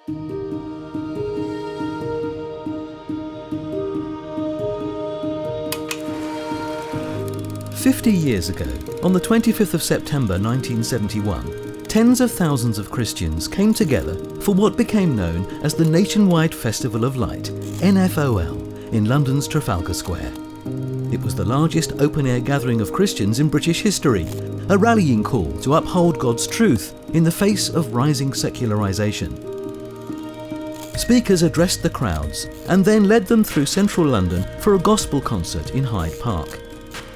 "50 years ago, on the 25th of September 1971, tens of thousands of Christians came together for what became known as the Nationwide Festival of Light, NFOL, in London's Trafalgar Square. It was the largest open-air gathering of Christians in British history, a rallying call to uphold God's truth in the face of rising secularisation. Speakers addressed the crowds and then led them through central London for a gospel concert in Hyde Park.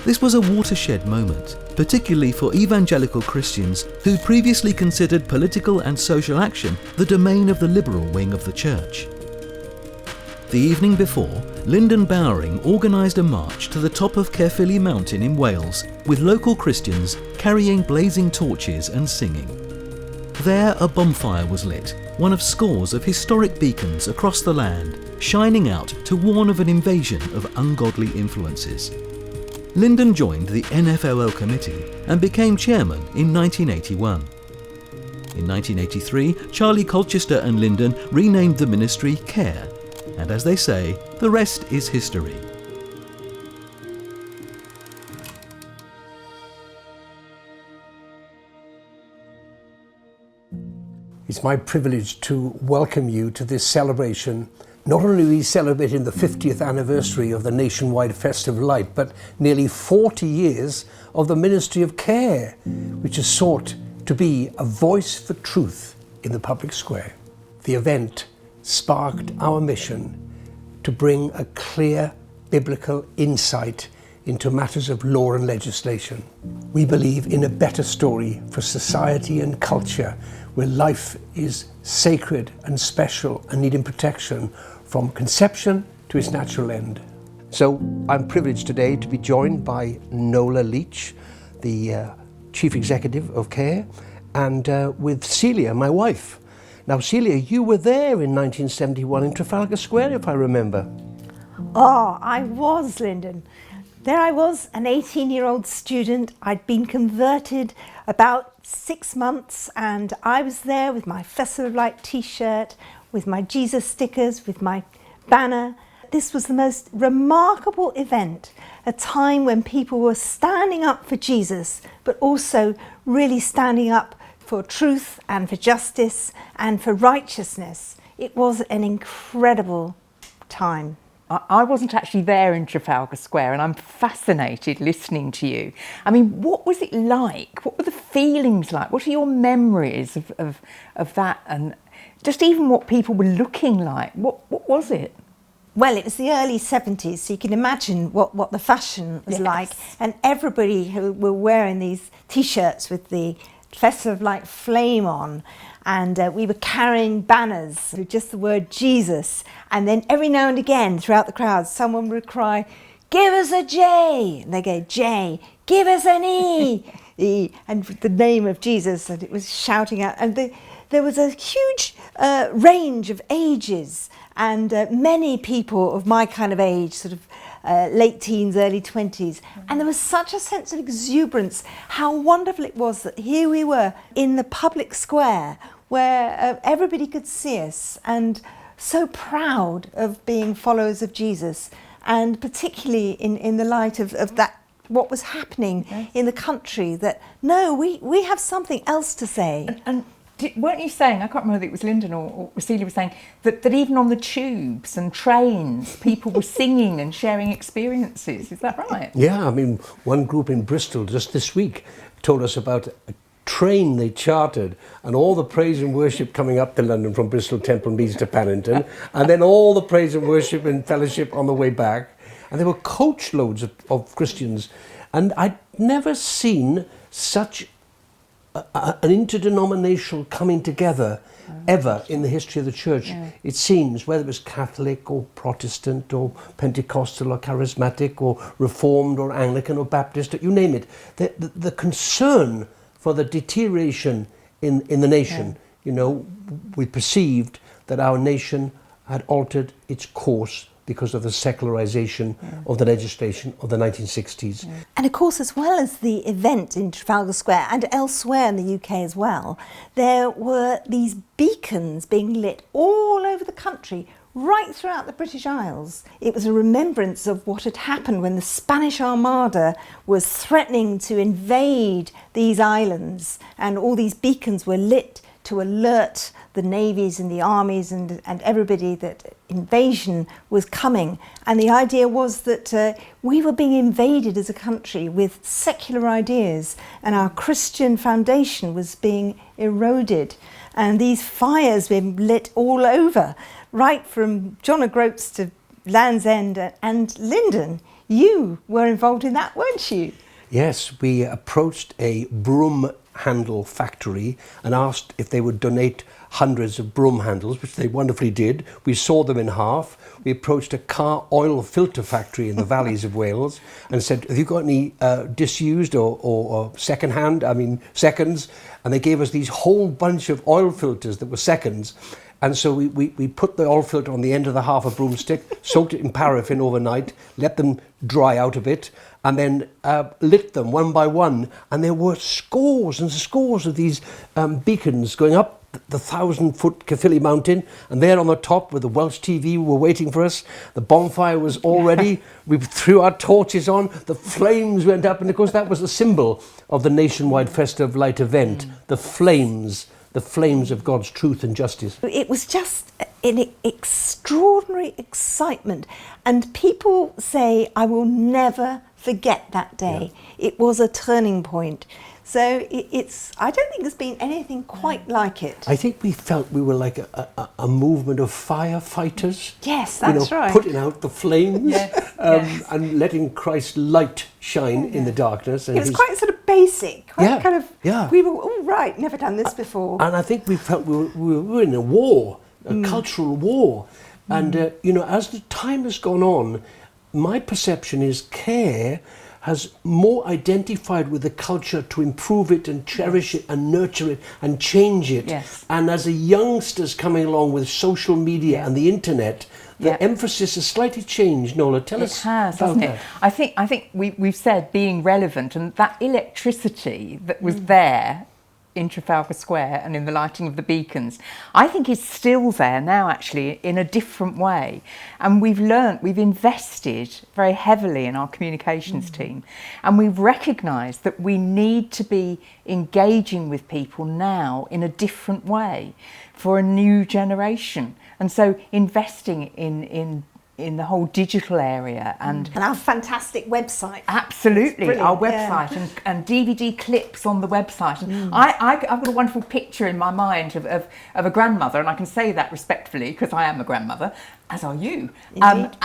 This was a watershed moment, particularly for evangelical Christians who'd previously considered political and social action the domain of the liberal wing of the church. The evening before, Lyndon Bowring organised a march to the top of Caerphilly Mountain in Wales, with local Christians carrying blazing torches and singing. There a bonfire was lit, one of scores of historic beacons across the land, shining out to warn of an invasion of ungodly influences. Lyndon joined the NFOL committee and became chairman in 1981. In 1983, Charlie Colchester and Lyndon renamed the ministry CARE, and as they say, the rest is history. It's my privilege to welcome you to this celebration. Not only are we celebrating the 50th anniversary of the Nationwide Festival of Light, but nearly 40 years of the Ministry of Care, which has sought to be a voice for truth in the public square. The event sparked our mission to bring a clear biblical insight into matters of law and legislation. We believe in a better story for society and culture, where life is sacred and special and needing protection from conception to its natural end. So I'm privileged today to be joined by Nola Leach, the Chief Executive of CARE, and with Celia, my wife. Now Celia, you were there in 1971 in Trafalgar Square, if I remember. Oh, I was, Lyndon. There I was, an 18-year-old student. I'd been converted about 6 months, and I was there with my Festival of Light t-shirt, with my Jesus stickers, with my banner. This was the most remarkable event, a time when people were standing up for Jesus, but also really standing up for truth and for justice and for righteousness. It was an incredible time. I wasn't actually there in Trafalgar Square, and I'm fascinated listening to you. I mean, what was it like? What were the feelings like? What are your memories of that? And just even what people were looking like. What was it? Well, it was the early 70s, so you can imagine what the fashion was like. And everybody who were wearing these T-shirts with the Festival of Light flame on. And we were carrying banners with just the word Jesus. And then every now and again throughout the crowd, someone would cry, "Give us a J." And they go, "J." "Give us an E." E. And the name of Jesus. And it was shouting out. And there was a huge range of ages. And many people of my kind of age, sort of late teens, early 20s. And there was such a sense of exuberance. How wonderful it was that here we were in the public square where everybody could see us, and so proud of being followers of Jesus, and particularly in the light of that, what was happening in the country, that no, we have something else to say. And weren't you saying, I can't remember whether it was Lyndon or Celia was saying, that even on the tubes and trains, people were singing and sharing experiences. Is that right? Yeah, I mean, one group in Bristol just this week told us about a train they chartered and all the praise and worship coming up to London from Bristol Temple Meads to Paddington, and then all the praise and worship and fellowship on the way back. And there were coach loads of Christians. And I'd never seen such an interdenominational coming together ever in the history of the church. Yeah. It seems, whether it was Catholic or Protestant or Pentecostal or Charismatic or Reformed or Anglican or Baptist, you name it, the concern for the deterioration in the nation. You know, we perceived that our nation had altered its course because of the secularisation of the legislation of the 1960s. And of course, as well as the event in Trafalgar Square and elsewhere in the UK as well, there were these beacons being lit all over the country, right throughout the British Isles. It was a remembrance of what had happened when the Spanish Armada was threatening to invade these islands, and all these beacons were lit to alert the navies and the armies and everybody that invasion was coming. And the idea was that we were being invaded as a country with secular ideas, and our Christian foundation was being eroded. And these fires were lit all over, right from John O'Groats to Land's End. And Lyndon, you were involved in that, weren't you? Yes, we approached a broom handle factory and asked if they would donate hundreds of broom handles, which they wonderfully did. We saw them in half. We approached a car oil filter factory in the valleys of Wales and said, have you got any disused or seconds? And they gave us these whole bunch of oil filters that were seconds. And so we put the oil filter on the end of the half a broomstick, soaked it in paraffin overnight, let them dry out a bit, and then lit them one by one. And there were scores and scores of these beacons going up the 1,000-foot Caerphilly Mountain, and there on the top with the Welsh TV were waiting for us. The bonfire was all ready. We threw our torches on, the flames went up, and of course that was the symbol of the nationwide Festival of Light event, the flames of God's truth and justice. It was just an extraordinary excitement, and people say, I will never forget that day. Yeah. It was a turning point. So I don't think there's been anything quite like it. I think we felt we were like a movement of firefighters. Yes, that's right. Putting out the flames and letting Christ's light shine in the darkness. And it was quite sort of basic. We were all right, never done this before. And I think we felt we were in a war, a cultural war. And, as the time has gone on, my perception is Care has more identified with the culture to improve it and cherish it and nurture it and change it. Yes. And as the youngsters coming along with social media and the internet, the emphasis has slightly changed. Nola, tell us about hasn't that. It? I think we've said being relevant, and that electricity that was there in Trafalgar Square and in the lighting of the beacons, I think is still there now, actually, in a different way. And we've invested very heavily in our communications team, and we've recognised that we need to be engaging with people now in a different way for a new generation. And so investing in the whole digital area and our fantastic website. Absolutely, our website and DVD clips on the website. And I've got a wonderful picture in my mind of a grandmother, and I can say that respectfully because I am a grandmother, as are you. And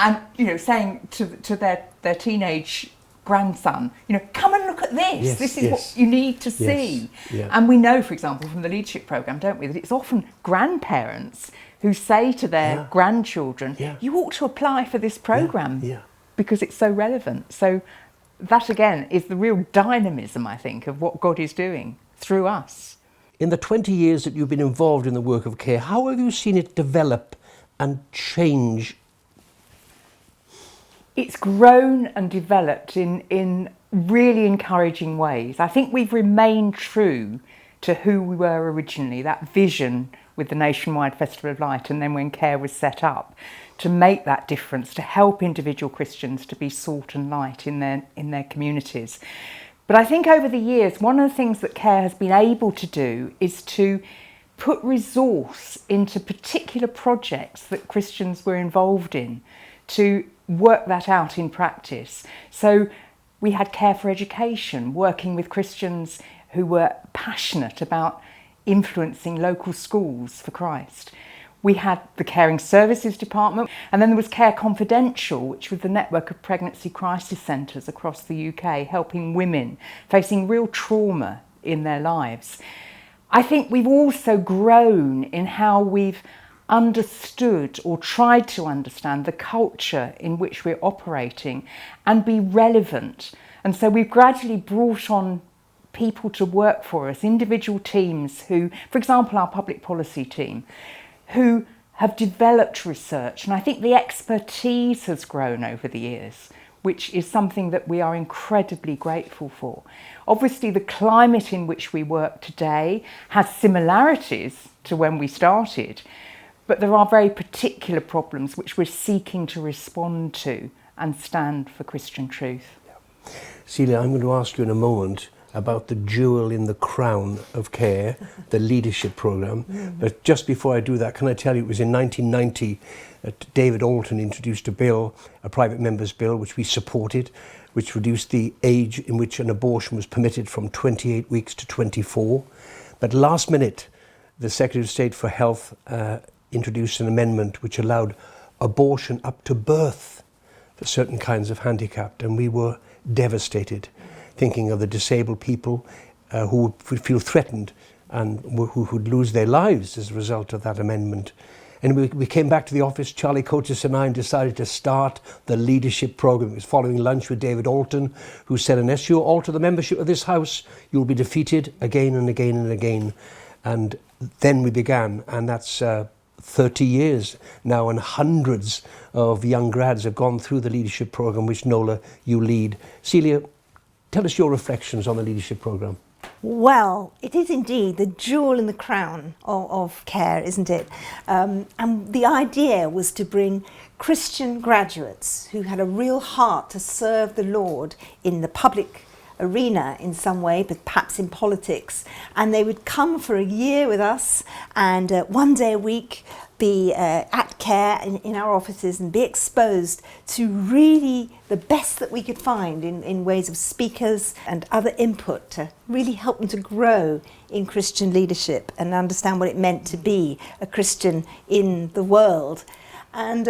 saying to their teenage grandson, come and look at this. Yes, this is what you need to see. Yeah. And we know, for example, from the leadership programme, don't we, that it's often grandparents who say to their grandchildren, you ought to apply for this programme because it's so relevant. So that, again, is the real dynamism, I think, of what God is doing through us. In the 20 years that you've been involved in the work of Care, how have you seen it develop and change? It's grown and developed in really encouraging ways. I think we've remained true to who we were originally, that vision with the Nationwide Festival of Light, and then when Care was set up, to make that difference, to help individual Christians to be salt and light in their communities. But I think over the years, one of the things that Care has been able to do is to put resource into particular projects that Christians were involved in, to work that out in practice. So we had Care for Education, working with Christians who were passionate about influencing local schools for Christ. We had the Caring Services Department, and then there was Care Confidential, which was the network of pregnancy crisis centres across the UK, helping women facing real trauma in their lives. I think we've also grown in how we've understood or tried to understand the culture in which we're operating and be relevant. And so we've gradually brought on people to work for us, individual teams who, for example, our public policy team, who have developed research, and I think the expertise has grown over the years, which is something that we are incredibly grateful for. Obviously, the climate in which we work today has similarities to when we started, but there are very particular problems which we're seeking to respond to and stand for Christian truth. Celia, I'm going to ask you in a moment about the jewel in the crown of CARE, the leadership programme. But just before I do that, can I tell you it was in 1990 that David Alton introduced a bill, a private member's bill, which we supported, which reduced the age in which an abortion was permitted from 28 weeks to 24. But last minute, the Secretary of State for Health introduced an amendment which allowed abortion up to birth for certain kinds of handicap, and we were devastated, thinking of the disabled people who would feel threatened and who would lose their lives as a result of that amendment. And we came back to the office, Charlie Coates and I, and decided to start the leadership program. It was following lunch with David Alton, who said, unless you alter the membership of this house, you'll be defeated again and again and again. And then we began, and that's 30 years now, and hundreds of young grads have gone through the leadership program, which Nola, you lead. Celia, tell us your reflections on the leadership program. Well, it is indeed the jewel in the crown of CARE, isn't it? And the idea was to bring Christian graduates who had a real heart to serve the Lord in the public arena in some way, but perhaps in politics, and they would come for a year with us and one day a week be at CARE in our offices and be exposed to really the best that we could find in ways of speakers and other input to really help them to grow in Christian leadership and understand what it meant to be a Christian in the world. And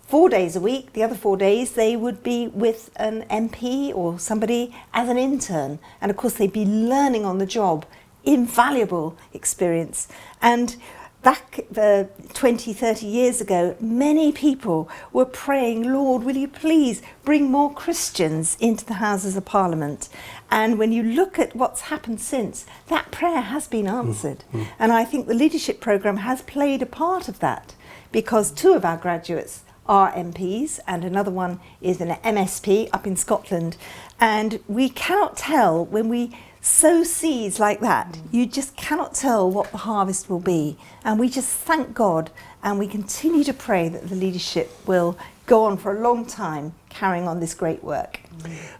4 days a week, the other 4 days, they would be with an MP or somebody as an intern. And of course, they'd be learning on the job, invaluable experience. And back 20, 30 years ago, many people were praying, Lord, will you please bring more Christians into the Houses of Parliament? And when you look at what's happened since, that prayer has been answered. And I think the leadership programme has played a part of that, because 2 of our graduates are MPs and another one is an MSP up in Scotland. And we cannot tell when we sow seeds like that, you just cannot tell what the harvest will be. And we just thank God, and we continue to pray that the leadership will go on for a long time carrying on this great work.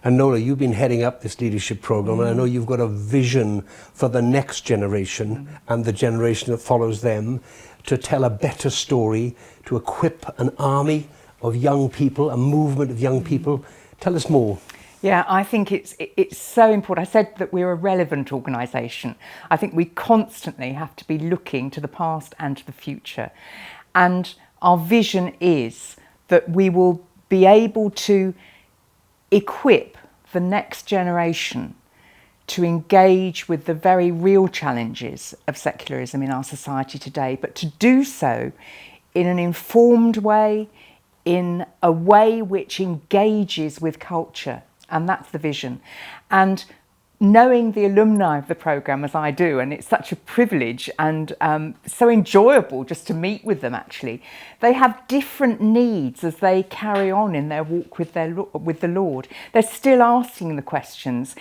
And Nola, you've been heading up this leadership program, and I know you've got a vision for the next generation and the generation that follows them, to tell a better story, to equip an army of young people, a movement of young people. Tell us more. Yeah, I think it's so important. I said that we're a relevant organisation. I think we constantly have to be looking to the past and to the future. And our vision is that we will be able to equip the next generation to engage with the very real challenges of secularism in our society today, but to do so in an informed way, in a way which engages with culture. And that's the vision. And knowing the alumni of the programme as I do, and it's such a privilege and so enjoyable just to meet with them actually, they have different needs as they carry on in their walk with the Lord. They're still asking the questions,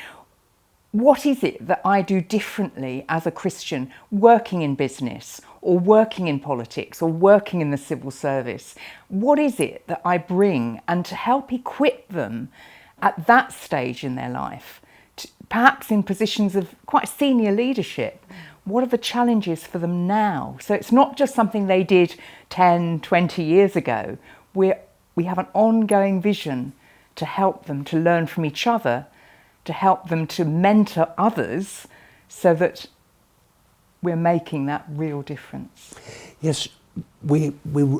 what is it that I do differently as a Christian working in business or working in politics or working in the civil service? What is it that I bring? And to help equip them at that stage in their life, perhaps in positions of quite senior leadership, what are the challenges for them now? So it's not just something they did 10, 20 years ago. We have an ongoing vision to help them to learn from each other, to help them to mentor others, so that we're making that real difference. Yes, we're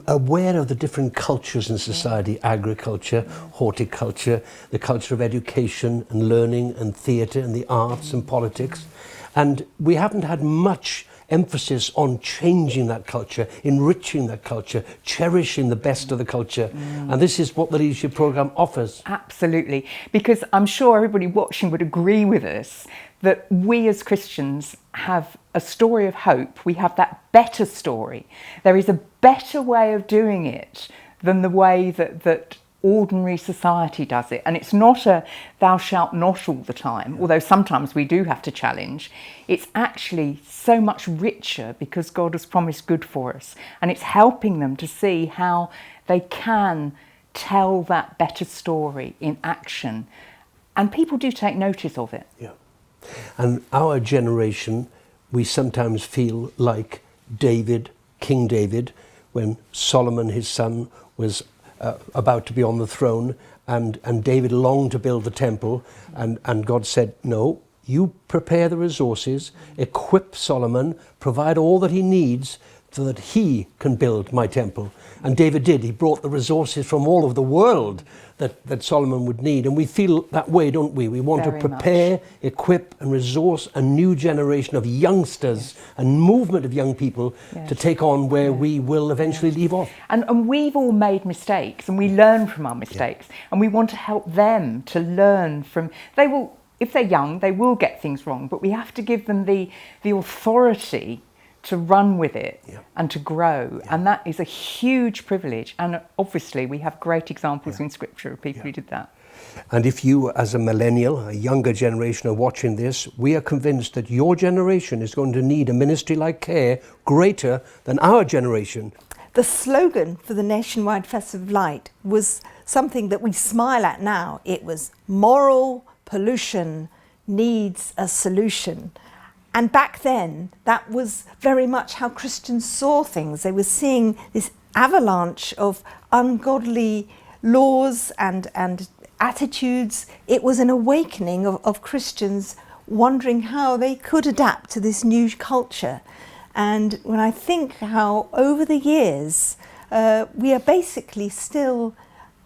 aware of the different cultures in society, agriculture, horticulture, the culture of education and learning and theatre and the arts and politics. And we haven't had much emphasis on changing that culture, enriching that culture, cherishing the best of the culture. And this is what the leadership programme offers. Absolutely, because I'm sure everybody watching would agree with us that we as Christians have a story of hope. We have that better story. There is a better way of doing it than the way that ordinary society does it. And it's not a thou shalt not all the time, although sometimes we do have to challenge. It's actually so much richer because God has promised good for us. And it's helping them to see how they can tell that better story in action. And people do take notice of it. Yeah. And our generation, we sometimes feel like David, King David, when Solomon, his son, was about to be on the throne, and David longed to build the temple, and God said, no, you prepare the resources, equip Solomon, provide all that he needs so that he can build my temple. And David did. He brought the resources from all over the world that Solomon would need. And we feel that way, don't we? We want Very to prepare, equip and resource a new generation of youngsters and movement of young people to take on where we will eventually leave off. And we've all made mistakes, and we learn from our mistakes, and we want to help them to learn from... They will, if they're young, they will get things wrong, but we have to give them the authority to run with it and to grow. And that is a huge privilege. And obviously we have great examples in Scripture of people who did that. And if you, as a millennial, a younger generation, are watching this, we are convinced that your generation is going to need a ministry like CARE greater than our generation. The slogan for the Nationwide Festival of Light was something that we smile at now. It was moral pollution needs a solution. And back then, that was very much how Christians saw things. They were seeing this avalanche of ungodly laws and attitudes. It was an awakening of Christians wondering how they could adapt to this new culture. And when I think how over the years, we are basically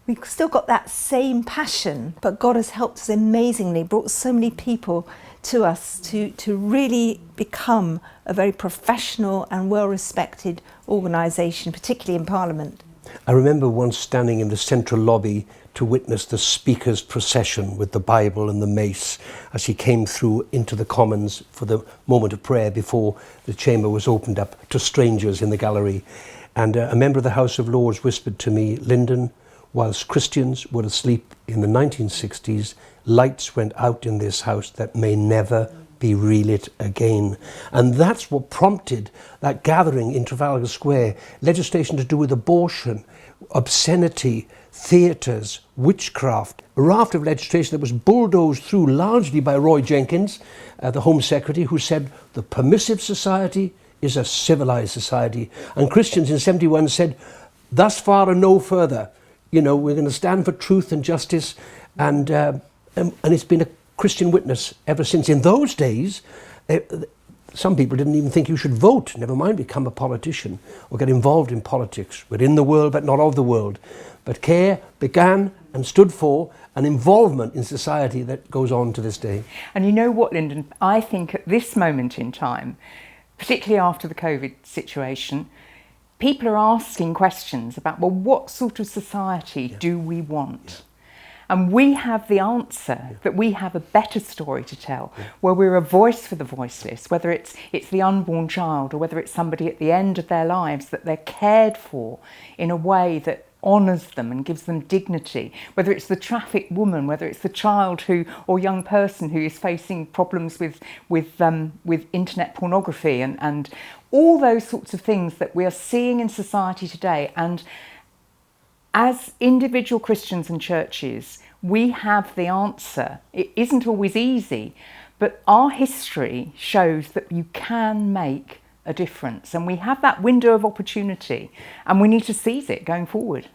we've still got that same passion, but God has helped us amazingly, brought so many people to us to really become a very professional and well-respected organisation, particularly in Parliament. I remember once standing in the central lobby to witness the Speaker's procession with the Bible and the mace as he came through into the Commons for the moment of prayer before the chamber was opened up to strangers in the gallery. And a member of the House of Lords whispered to me, Lyndon, whilst Christians were asleep in the 1960s, lights went out in this house that may never be relit again. And that's what prompted that gathering in Trafalgar Square, legislation to do with abortion, obscenity, theatres, witchcraft, a raft of legislation that was bulldozed through largely by Roy Jenkins, the Home Secretary, who said the permissive society is a civilised society. And Christians in 71 said, thus far and no further. You know, we're going to stand for truth and justice, and it's been a Christian witness ever since. In those days, some people didn't even think you should vote, never mind become a politician or get involved in politics. We're in the world, but not of the world. But CARE began and stood for an involvement in society that goes on to this day. And you know what, Lyndon? I think at this moment in time, particularly after the COVID situation, people are asking questions about, well, what sort of society do we want? And we have the answer, that we have a better story to tell, where we're a voice for the voiceless, whether it's the unborn child or whether it's somebody at the end of their lives, that they're cared for in a way that honours them and gives them dignity, whether it's the trafficked woman, whether it's the child or young person who is facing problems with internet pornography and all those sorts of things that we are seeing in society today. And as individual Christians and churches, we have the answer. It isn't always easy, but our history shows that you can make a difference, and we have that window of opportunity, and we need to seize it going forward.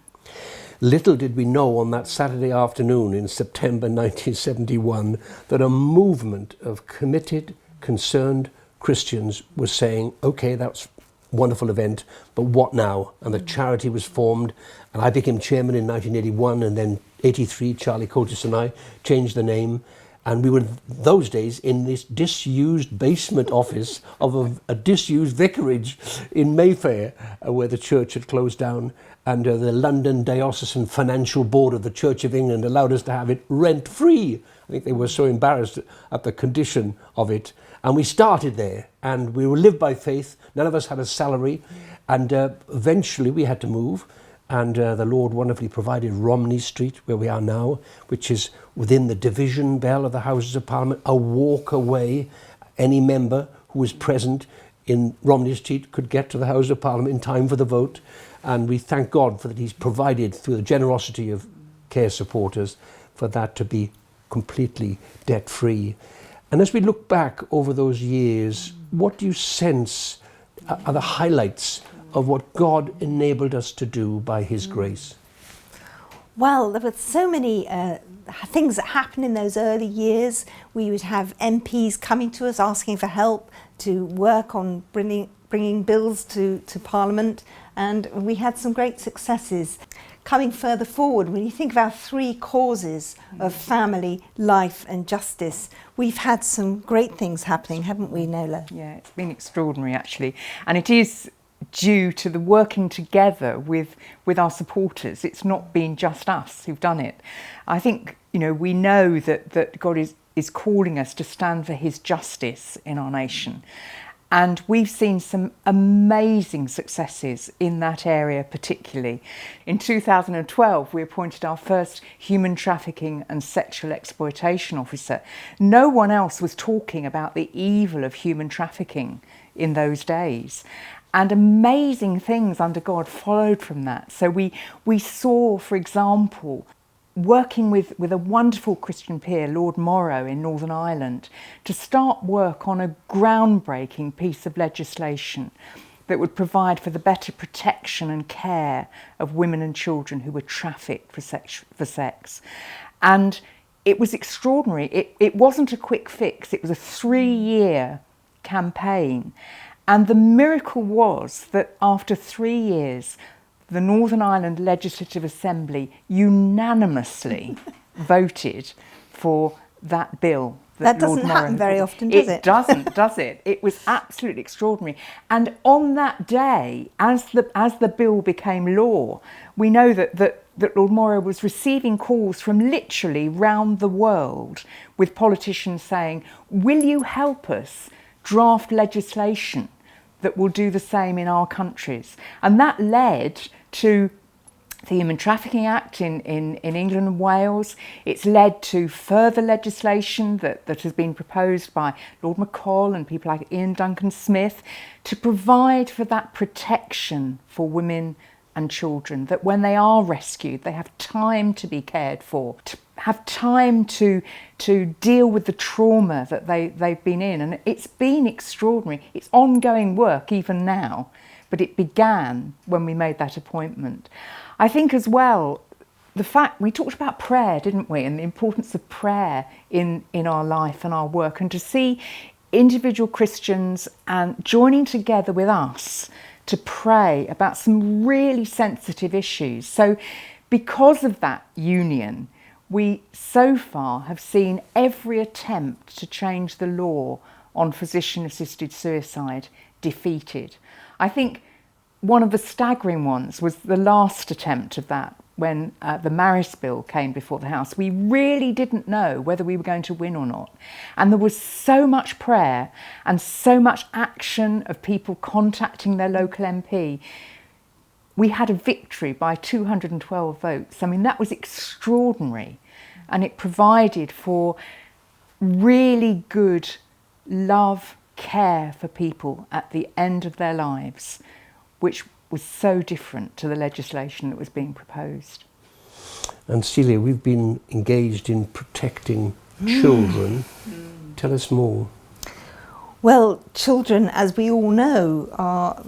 Little did we know on that Saturday afternoon in September 1971 that a movement of committed, concerned Christians was saying, okay, that's a wonderful event, but what now? And the charity was formed, and I became chairman in 1981, and then 83, Charlie Coates and I changed the name, And we were those days in this disused basement office of a disused vicarage in Mayfair, where the church had closed down, and the London Diocesan Financial Board of the Church of England allowed us to have it rent-free. I think they were so embarrassed at the condition of it. And we started there, and we lived by faith. None of us had a salary, and eventually we had to move. And the Lord wonderfully provided Romney Street, where we are now, which is within the division bell of the Houses of Parliament, a walk away. Any member who was present in Romney Street could get to the House of Parliament in time for the vote. And we thank God for that He's provided, through the generosity of care supporters, for that to be completely debt-free. And as we look back over those years, what do you sense are the highlights of what God enabled us to do by His grace? Well, there were so many things that happened in those early years. We would have MPs coming to us asking for help to work on bringing bills to Parliament, and we had some great successes. Coming further forward, when you think of our three causes of family, life and justice, we've had some great things happening, haven't we, Nola? Yeah, it's been extraordinary actually, and it is due to the working together with our supporters. It's not been just us who've done it. I think, we know that God is calling us to stand for His justice in our nation. And we've seen some amazing successes in that area particularly. In 2012, we appointed our first human trafficking and sexual exploitation officer. No one else was talking about the evil of human trafficking in those days. And amazing things under God followed from that. So we saw, for example, working with a wonderful Christian peer, Lord Morrow in Northern Ireland, to start work on a groundbreaking piece of legislation that would provide for the better protection and care of women and children who were trafficked for sex. And it was extraordinary. It wasn't a quick fix. It was a 3-year campaign. And the miracle was that after 3 years, the Northern Ireland Legislative Assembly unanimously voted for that bill. That doesn't happen very often, does it? It doesn't, does it? It was absolutely extraordinary. And on that day, as the bill became law, we know that Lord Morrow was receiving calls from literally round the world with politicians saying, will you help us draft legislation that will do the same in our countries? And that led to the Human Trafficking Act in England and Wales. It's led to further legislation that has been proposed by Lord McCall and people like Ian Duncan Smith to provide for that protection for women and children, that when they are rescued, they have time to be cared for, to have time to deal with the trauma that they've been in. And it's been extraordinary. It's ongoing work even now, but it began when we made that appointment. I think as well, the fact we talked about prayer, didn't we, and the importance of prayer in our life and our work, and to see individual Christians and joining together with us to pray about some really sensitive issues. So because of that union, we so far have seen every attempt to change the law on physician-assisted suicide defeated. I think one of the staggering ones was the last attempt of that when the marriage bill came before the House. We really didn't know whether we were going to win or not. And there was so much prayer and so much action of people contacting their local MP. We had a victory by 212 votes. I mean, that was extraordinary. And it provided for really good love, care for people at the end of their lives, which was so different to the legislation that was being proposed. And Celia, we've been engaged in protecting children. Tell us more. Well, children, as we all know, are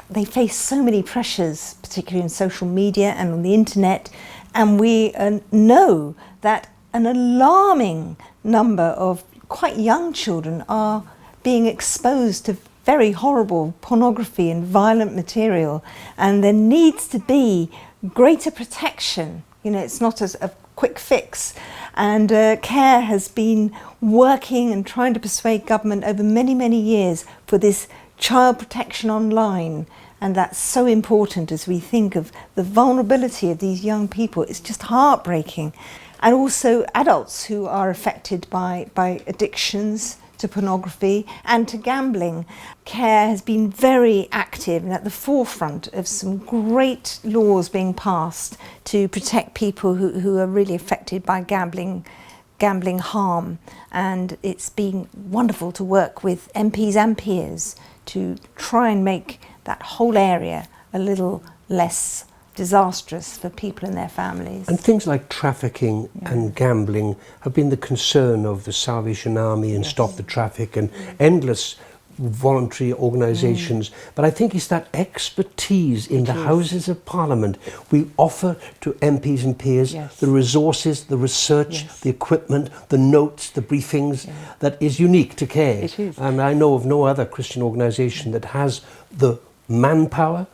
they face so many pressures, particularly in social media and on the internet, and we know that an alarming number of quite young children are being exposed to very horrible pornography and violent material, and there needs to be greater protection. You know, it's not as a quick fix. And CARE has been working and trying to persuade government over many, many years for this child protection online. And that's so important as we think of the vulnerability of these young people. It's just heartbreaking. And also adults who are affected by addictions to pornography and to gambling. CARE has been very active and at the forefront of some great laws being passed to protect people who are really affected by gambling harm. And it's been wonderful to work with MPs and peers to try and make that whole area a little less disastrous for people and their families. And things like trafficking and gambling have been the concern of the Salvation Army and Stop the Traffic and endless voluntary organisations. But I think it's that expertise in the Houses of Parliament we offer to MPs and peers, the resources, the research, the equipment, the notes, the briefings, that is unique to CARE. It is. And I know of no other Christian organisation that has the manpower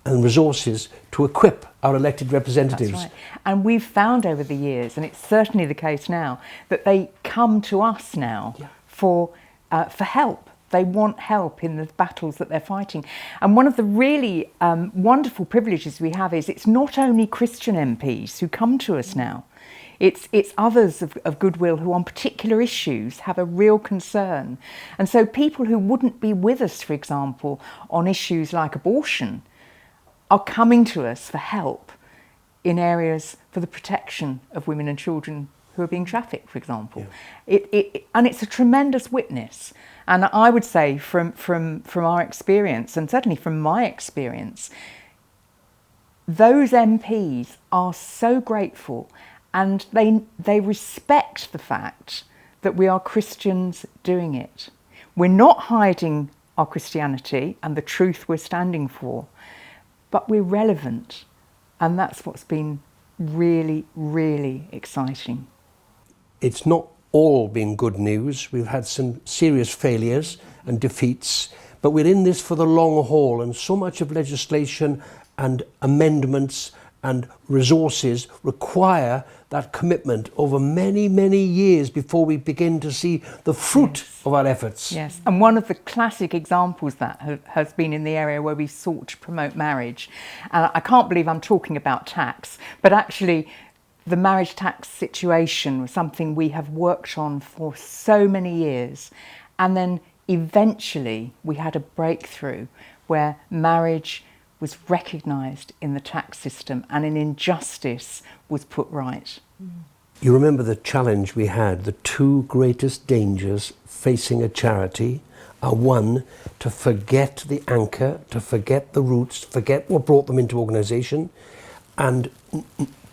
and resources to equip our elected representatives. That's right. And we've found over the years, and it's certainly the case now, that they come to us now for help. They want help in the battles that they're fighting. And one of the really wonderful privileges we have is it's not only Christian MPs who come to us now. It's others of goodwill who on particular issues have a real concern. And so people who wouldn't be with us, for example, on issues like abortion, are coming to us for help in areas for the protection of women and children who are being trafficked, for example. And it's a tremendous witness. And I would say from our experience, and certainly from my experience, those MPs are so grateful and they respect the fact that we are Christians doing it. We're not hiding our Christianity and the truth we're standing for, but we're relevant, and that's what's been really, really exciting. It's not all been good news. We've had some serious failures and defeats, but we're in this for the long haul, and so much of legislation and amendments and resources require that commitment over many, many years before we begin to see the fruit of our efforts. Yes, and one of the classic examples that has been in the area where we sought to promote marriage. And I can't believe I'm talking about tax, but actually the marriage tax situation was something we have worked on for so many years. And then eventually we had a breakthrough where marriage was recognised in the tax system and an injustice was put right. You remember the challenge we had. The two greatest dangers facing a charity are, one, to forget the anchor, to forget the roots, forget what brought them into organisation, and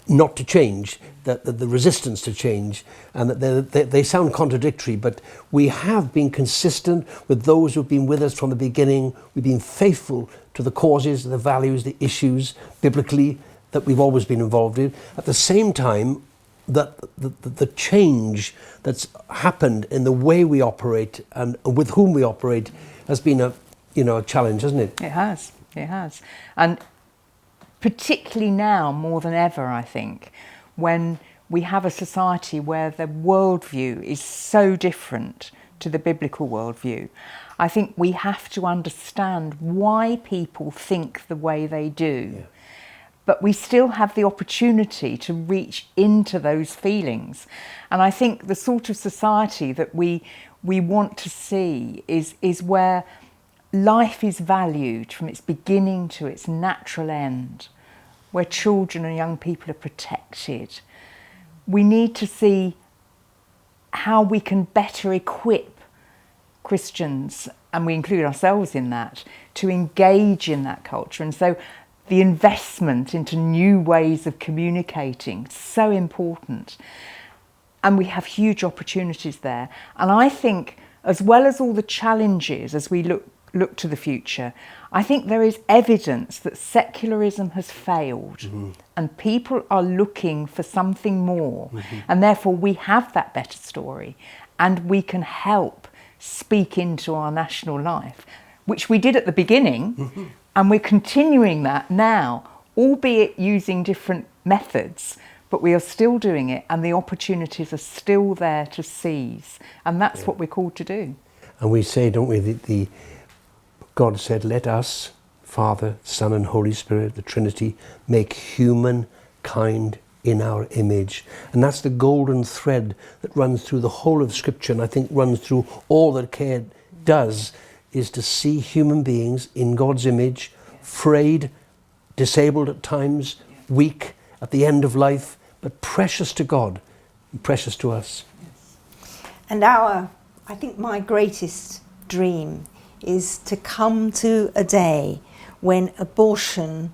not to change, the resistance to change, and that they sound contradictory, but we have been consistent with those who've been with us from the beginning. We've been faithful to the causes, the values, the issues, biblically, that we've always been involved in. At the same time, that the change that's happened in the way we operate and with whom we operate has been a challenge, hasn't it? It has. And particularly now, more than ever, I think, when we have a society where the worldview is so different to the biblical worldview, I think we have to understand why people think the way they do. Yeah. But we still have the opportunity to reach into those feelings. And I think the sort of society that we want to see is where life is valued from its beginning to its natural end, where children and young people are protected. We need to see how we can better equip Christians, and we include ourselves in that, to engage in that culture. And so the investment into new ways of communicating, so important. And we have huge opportunities there. And I think, as well as all the challenges as we look to the future, I think there is evidence that secularism has failed, and people are looking for something more. And therefore we have that better story, and we can help speak into our national life, which we did at the beginning, and we're continuing that now, albeit using different methods, but we are still doing it, and the opportunities are still there to seize. And that's what we're called to do. And we say, don't we, that God said, let us, Father, Son and Holy Spirit, the Trinity, make humankind in our image. And that's the golden thread that runs through the whole of Scripture, and I think runs through all that care does, is to see human beings in God's image, frayed, disabled at times, weak, at the end of life, but precious to God and precious to us. And I think my greatest dream is to come to a day when abortion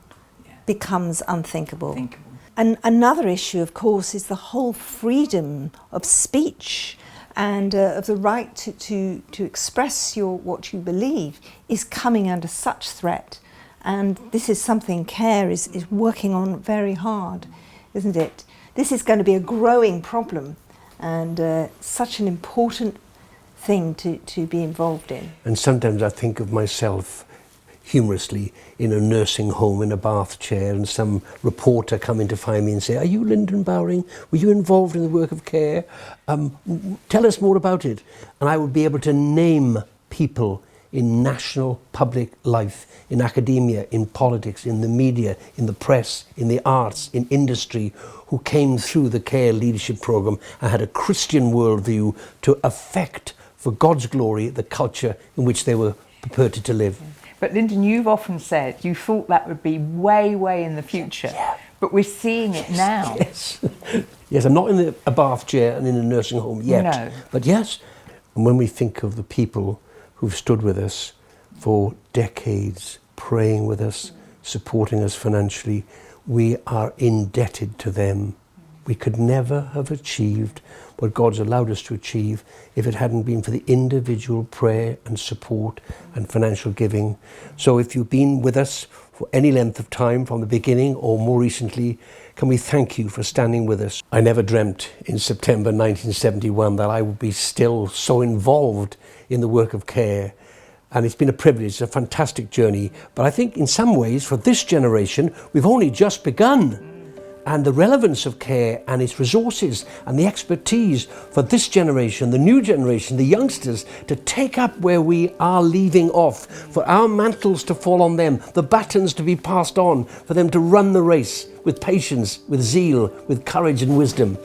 becomes unthinkable. And another issue, of course, is the whole freedom of speech and of the right to express what you believe is coming under such threat. And this is something CARE is working on very hard, isn't it? This is going to be a growing problem and such an important thing to be involved in. And sometimes I think of myself humorously in a nursing home in a bath chair, and some reporter coming to find me and say, are you Lyndon Bowring? Were you involved in the work of CARE? Tell us more about it. And I would be able to name people in national public life, in academia, in politics, in the media, in the press, in the arts, in industry, who came through the CARE leadership programme and had a Christian worldview to affect, for God's glory, the culture in which they were purported to live. But Lyndon, you've often said you thought that would be way, way in the future, but we're seeing it now. Yes, yes. I'm not in a bath chair and in a nursing home yet, no. But yes. And when we think of the people who've stood with us for decades, praying with us, supporting us financially, we are indebted to them. We could never have achieved what God's allowed us to achieve if it hadn't been for the individual prayer and support and financial giving. So if you've been with us for any length of time from the beginning or more recently, can we thank you for standing with us? I never dreamt in September 1971 that I would be still so involved in the work of CARE. And it's been a privilege, a fantastic journey. But I think in some ways, for this generation, we've only just begun. And the relevance of CARE and its resources and the expertise for this generation, the new generation, the youngsters, to take up where we are leaving off, for our mantles to fall on them, the batons to be passed on, for them to run the race with patience, with zeal, with courage and wisdom.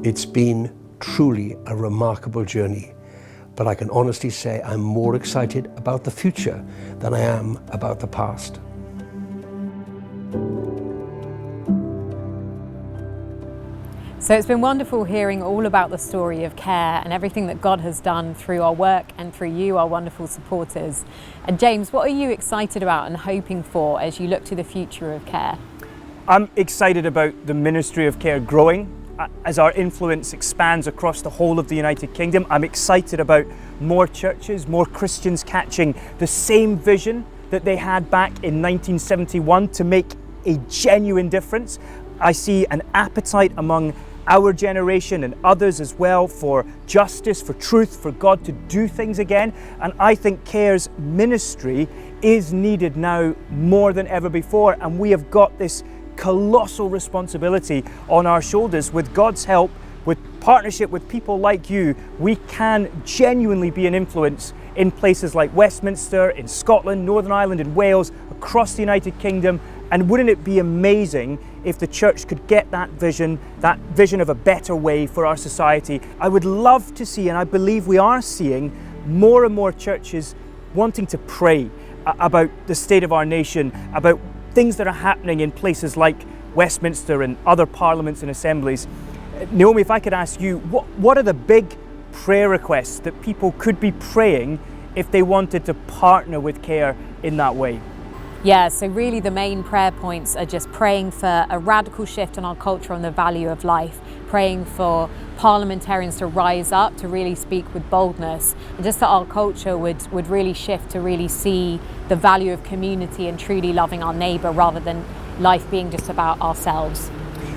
It's been truly a remarkable journey. But I can honestly say I'm more excited about the future than I am about the past. So it's been wonderful hearing all about the story of CARE and everything that God has done through our work and through you, our wonderful supporters. And James, what are you excited about and hoping for as you look to the future of CARE? I'm excited about the ministry of CARE growing. As our influence expands across the whole of the United Kingdom, I'm excited about more churches, more Christians catching the same vision that they had back in 1971 to make a genuine difference. I see an appetite among our generation and others as well for justice, for truth, for God to do things again. And I think CARE's ministry is needed now more than ever before. And we have got this colossal responsibility on our shoulders. With God's help, with partnership with people like you, we can genuinely be an influence in places like Westminster, in Scotland, Northern Ireland, in Wales, across the United Kingdom. And wouldn't it be amazing if the church could get that vision of a better way for our society? I would love to see, and I believe we are seeing, more and more churches wanting to pray about the state of our nation, about things that are happening in places like Westminster and other parliaments and assemblies. Naomi, if I could ask you, what are the big prayer requests that people could be praying if they wanted to partner with CARE in that way? Yeah, so really the main prayer points are just praying for a radical shift in our culture on the value of life, praying for parliamentarians to rise up, to really speak with boldness, and just that our culture would really shift to really see the value of community and truly loving our neighbour rather than life being just about ourselves.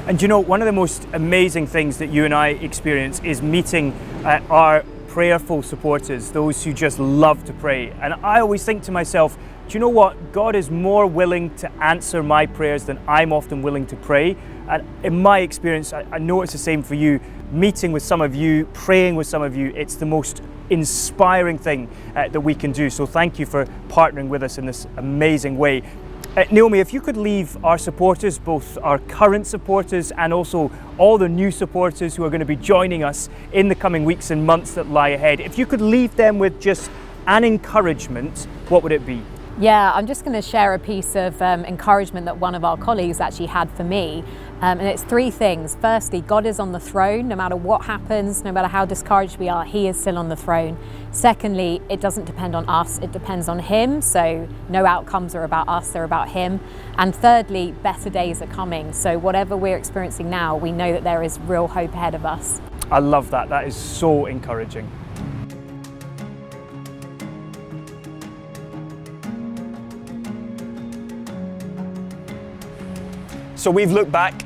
And you know, one of the most amazing things that you and I experience is meeting our prayerful supporters, those who just love to pray. And I always think to myself, do you know what? God is more willing to answer my prayers than I'm often willing to pray. And in my experience, I know it's the same for you. Meeting with some of you, praying with some of you, it's the most inspiring thing that we can do. So thank you for partnering with us in this amazing way. Naomi, if you could leave our supporters, both our current supporters and also all the new supporters who are going to be joining us in the coming weeks and months that lie ahead, if you could leave them with just an encouragement, what would it be? Yeah, I'm just going to share a piece of encouragement that one of our colleagues actually had for me. And it's three things. Firstly, God is on the throne. No matter what happens, no matter how discouraged we are, He is still on the throne. Secondly, it doesn't depend on us, it depends on Him. So no outcomes are about us, they're about Him. And thirdly, better days are coming. So whatever we're experiencing now, we know that there is real hope ahead of us. I love that. That is so encouraging. So we've looked back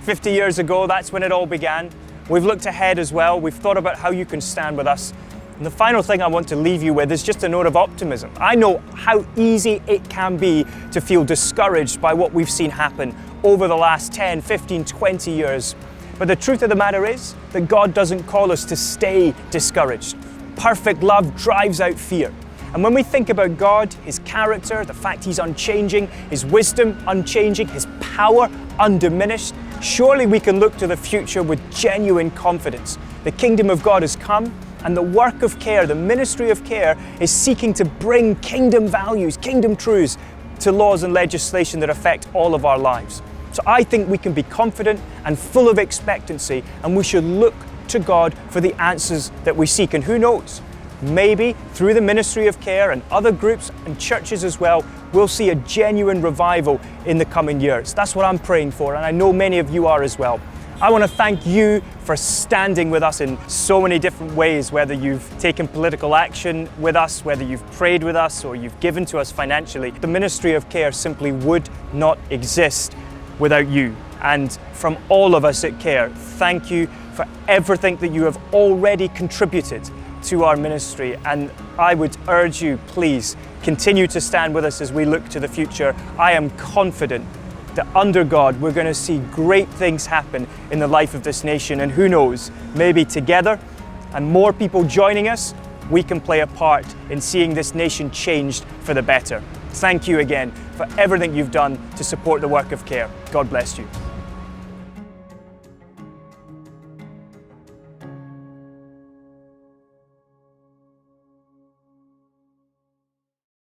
50 years ago, that's when it all began. We've looked ahead as well. We've thought about how you can stand with us. And the final thing I want to leave you with is just a note of optimism. I know how easy it can be to feel discouraged by what we've seen happen over the last 10, 15, 20 years. But the truth of the matter is that God doesn't call us to stay discouraged. Perfect love drives out fear. And when we think about God, His character, the fact He's unchanging, His wisdom unchanging, His power undiminished, surely we can look to the future with genuine confidence. The kingdom of God has come, and the work of care, the ministry of care, is seeking to bring kingdom values, kingdom truths to laws and legislation that affect all of our lives. So I think we can be confident and full of expectancy, and we should look to God for the answers that we seek. And who knows? Maybe through the ministry of care and other groups and churches as well, we'll see a genuine revival in the coming years. That's what I'm praying for, and I know many of you are as well. I want to thank you for standing with us in so many different ways, whether you've taken political action with us, whether you've prayed with us, or you've given to us financially. The ministry of care simply would not exist without you. And from all of us at Care, thank you for everything that you have already contributed to our ministry, and I would urge you, please continue to stand with us as we look to the future. I am confident that under God we're going to see great things happen in the life of this nation, and who knows, maybe together and more people joining us, we can play a part in seeing this nation changed for the better. Thank you again for everything you've done to support the work of Care. God bless you.